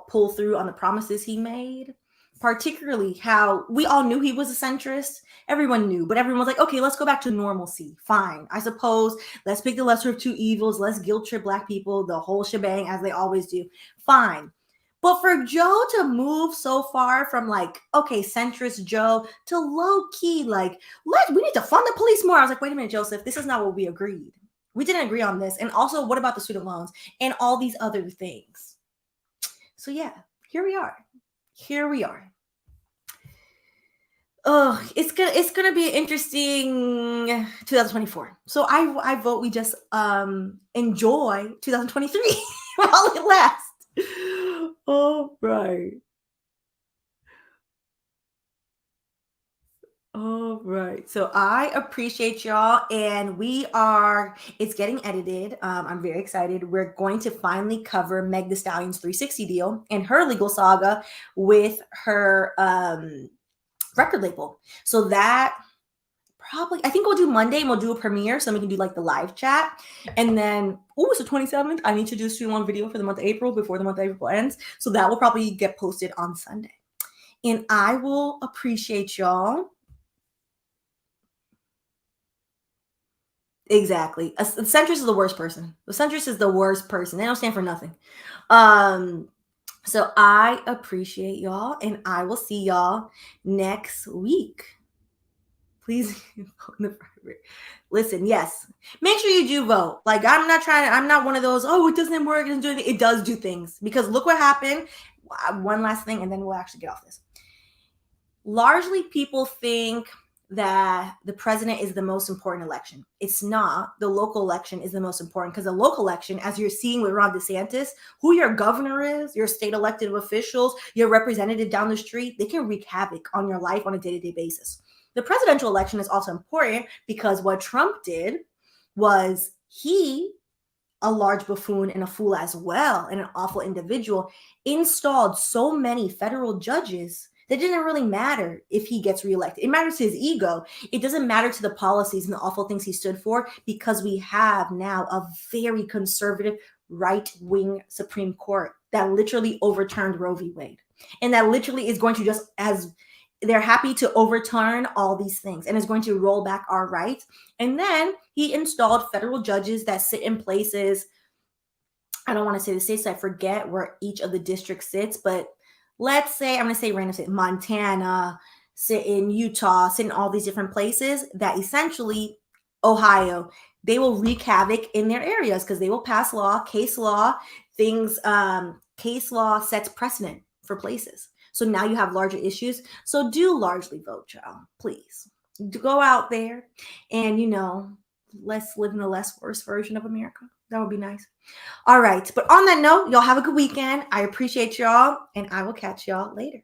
pull through on the promises he made, particularly how we all knew he was a centrist. Everyone knew, but everyone was like, okay, let's go back to normalcy. Fine. I suppose let's pick the lesser of two evils. Let's guilt trip Black people, the whole shebang, as they always do. Fine. But for Joe to move so far from like, okay, centrist Joe to low key, like, we need to fund the police more. I was like, wait a minute, Joseph, this is not what we agreed. We didn't agree on this. And also, what about the student loans and all these other things? So yeah, here we are. Oh, it's gonna be an interesting 2024. So I vote we just enjoy 2023 while it lasts. All right. So I appreciate y'all, and it's getting edited. I'm very excited. We're going to finally cover Meg Thee Stallion's 360 deal and her legal saga with her record label. So that probably, I think we'll do Monday, and we'll do a premiere so we can do like the live chat. And then, it's the 27th. I need to do a stream on video for the month of April before the month of April ends. So that will probably get posted on Sunday. And I will appreciate y'all. Exactly. The centrist is the worst person. The centrist is the worst person. They don't stand for nothing. So I appreciate y'all, and I will see y'all next week. Please listen. Yes, make sure you do vote. Like, I'm not one of those, it doesn't work, it doesn't do anything. It does do things, because look what happened. One last thing, and then we'll actually get off this. Largely, people think that the president is the most important election. It's not. The local election is the most important, because the local election, as you're seeing with Ron DeSantis, who your governor is, your state elected officials, your representative down the street, they can wreak havoc on your life on a day-to-day basis. The presidential election is also important because what Trump did was a large buffoon and a fool as well, and an awful individual, installed so many federal judges that didn't really matter if he gets reelected. It matters to his ego. It doesn't matter to the policies and the awful things he stood for, because we have now a very conservative right-wing Supreme Court that literally overturned Roe v. Wade. And that literally is going to they're happy to overturn all these things and is going to roll back our rights. And then he installed federal judges that sit in places, I don't want to say the states, I forget where each of the districts sits, but let's say, I'm going to say random state, Montana, sit in Utah, sit in all these different places that essentially, Ohio, they will wreak havoc in their areas because they will pass law, case law, case law sets precedent for places. So now you have larger issues. So do largely vote, child, please. Go out there and, let's live in the less worse version of America. That would be nice. All right. But on that note, y'all have a good weekend. I appreciate y'all, and I will catch y'all later.